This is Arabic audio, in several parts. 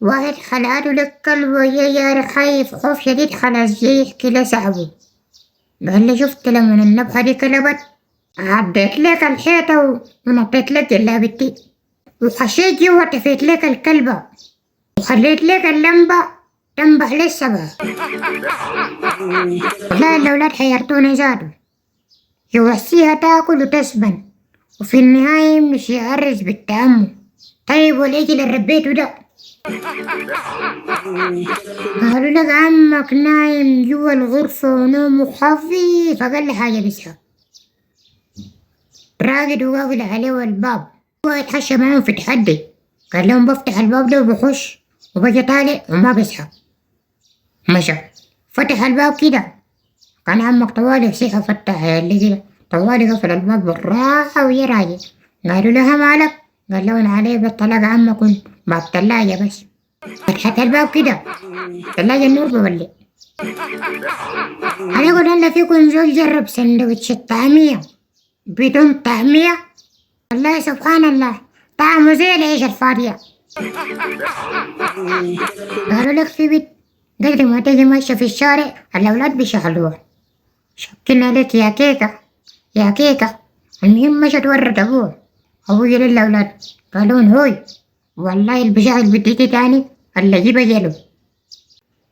واحد خلعته للكلب ويا خايف خوف شديد، خلاص جاي يحكي لصاحبه، قال له شفت لما النبحة دي كلبت عديت لك الحيطة ونطيت لك جلابتي وخشيت جوا تفيت لك الكلبة وخليت لك اللمبة تنبح للصبح. والله الأولاد حيرتوني زادوا، يوصيها تاكل وتسمن وفي النهاية مش يعرس بالتأمل. طيب والعجل اللي ربيته ده؟ قالوا لك عمك نايم جوا الغرفة ونومه خفيف أقل حاجة بيصحى، راقد وقافل عليه الباب. هو يتحشى معهم في تحدي، قال لهم بفتح الباب ده وبخش وبجي طالع وما بيصحى. مشى فتح الباب كده، كان عمك طوالي يصيح فتح اللي كده، طوالي قفل الباب بالراحة ويا راجع. قالوا له مالك؟ قال لهم عليه بالطلاق عمك كنت باب تلاجة بس. فتحت الباب كده، تلاجة النور بولي. أنا أقول هلا فيكم زول جرب سندوتش الطعمية بدون طعمية؟ والله سبحان الله طعمه زي العيش الفاضية. قالوا لك في بيت قدر ما تجي ماشية في الشارع الأولاد بيشغلوها، شكلنا لك يا كيكة يا كيكة. المهم مشت ورد أبوه، أبوه قال للأولاد قالون هوي والله اللي بيشغل بديتي تاني اللي جيب أجله.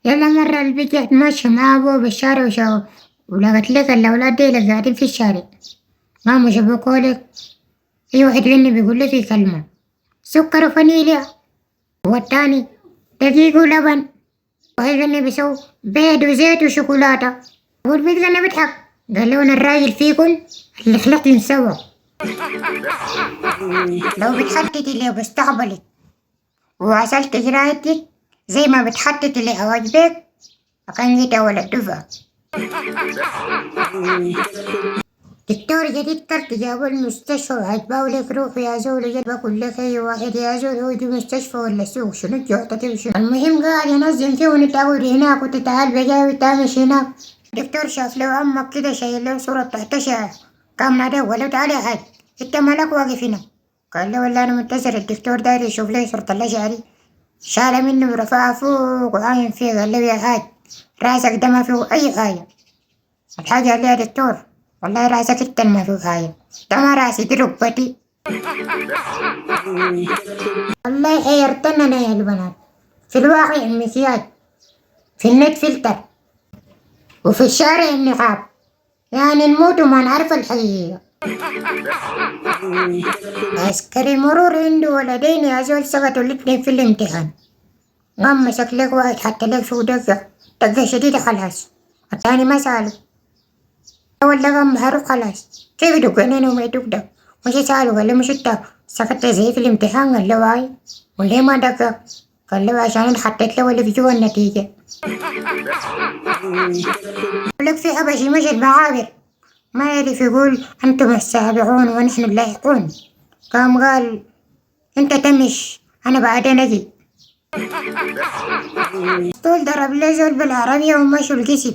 يلا مرة اللي بيجي أتمشى مع أبوه بالشارع ولقت لك الأولاد ديلك قاعدين في الشارع، قاموا شبكوا لك. في واحد مني بيقول لي في كلمة سكر وفانيليا، والتاني دقيق ولبن، واحد مني بيسوي بيض وزيت وشوكولاتة. والبيت كان بيضحك قال له أنا الراجل فيكن اللي خلقت سوا. لو بتخططي لمستقبلك وواصلت قرايتك زي ما بتخططي لواجبك فكان جيت أول الدفعة. دكتور جديد كرت جابوا المستشفى وعجباه لك روح يا زول، جد بقول لك أي واحد يا زول هو دي مستشفى ولا سوق شنو جوعتك وشنو. المهم قاعد ينظم فيه ونتقابل هناك وتتعال بجاي وتامش هناك. الدكتور شاف له عمك كده شايل له صورة تحت شعر، قام نادى ولا تعالى يا حاج انت مالك واقف هنا؟ قال له والله أنا منتظر الدكتور داير يشوف لي صورة الأشعري. شال منه ورفعها فوق وعاين فيه قال له يا حاج راسك ده ما فيه أي حاجة. الحاج قال له يا دكتور والله راسك انت ما فيه حاجة، ده ما راسي دي ركبتي. والله حيرتنا أنا يا البنات، في الواقع مكياج، في النت فلتر، وفي الشارع النقاب، يعني نموت وما نعرف الحقيقة. عسكري مرور عنده ولدين يا زول سقطوا الاتنين في الامتحان، قام مسك لك واحد حتى لك فوق دقة شديدة خلاص، التاني ما سأله ولا قام بحرق خلاص. كيف دقنين وما يدق ده؟ مش سأله قال له مش انت سقطت زي في الامتحان؟ قال له واي. وليه ما دقك؟ قال له عشان حطيت له اللي في جوا النتيجة. لك في حبشي مشي المعابر ما يعرف يقول أنتم السابقون ونحن اللاحقون، قام قال أنت تمش أنا بعدين أجي. مسطول ضرب له زول بالعربية ومشوا القسم.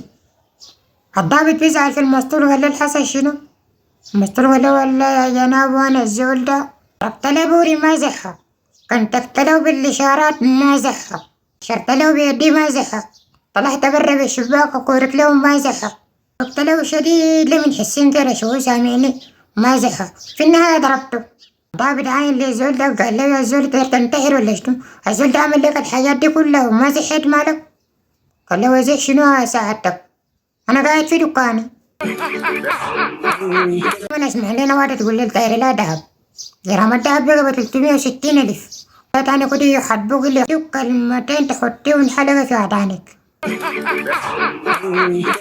الضابط بيزعل في المسطول قال له الحصل شنو؟ المسطول قال له والله يا جناب وأنا الزول ده ضربت له بوري ما زحة، كنتكت له بالإشارات ما زحة، شرت له بيدي ما زحة، طلعت برا بالشباك وكورت له ما زحة، ضربت له شديد لمن حسين كده شو سامعني ما زحة. في النهاية ضربته. ضابط عاين للزول ده قال له يا زول تنتحر ولا شنو؟ الزول ده عمل لك الحاجات دي كلها وما زحيت مالك؟ قال له وزح شنو يا سعادتك؟ أنا قاعد في دكاني. أنا أسمع لنا واحدة تقول لي طاير لا دهب، جرام الدهب بقى 360,000. أنا كنت يخبوك لي كلمتين تحطيهم حلقة في عدانك.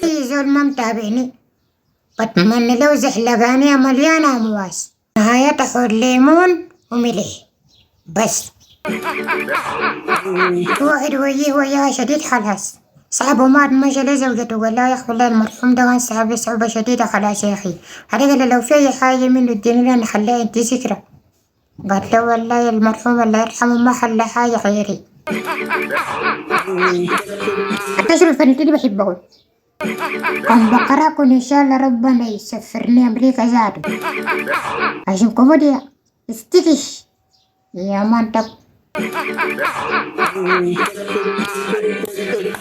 أي زول ما متابعني بتمنى لو زحلقانية مليانة أمواس نهايتها حور ليمون وملح بس. واحد وياه شديد خلاص صاحبه مات مشى لزوجته قال لا يا أخي والله المرحوم ده كان صاحبي صعوبة شديدة خلاص يا أخي، هذا قال لو في أي حاجة منه اديني لنا خليها انت ذكرى. قالت له والله المرحوم الله يرحمه ما خلى حاجة غيري. أتشرف الفنتين بحبه، قام بقراكم إن شاء الله ربنا يسفرني أمريكا زادو عشان كوميديا استكش يا منطق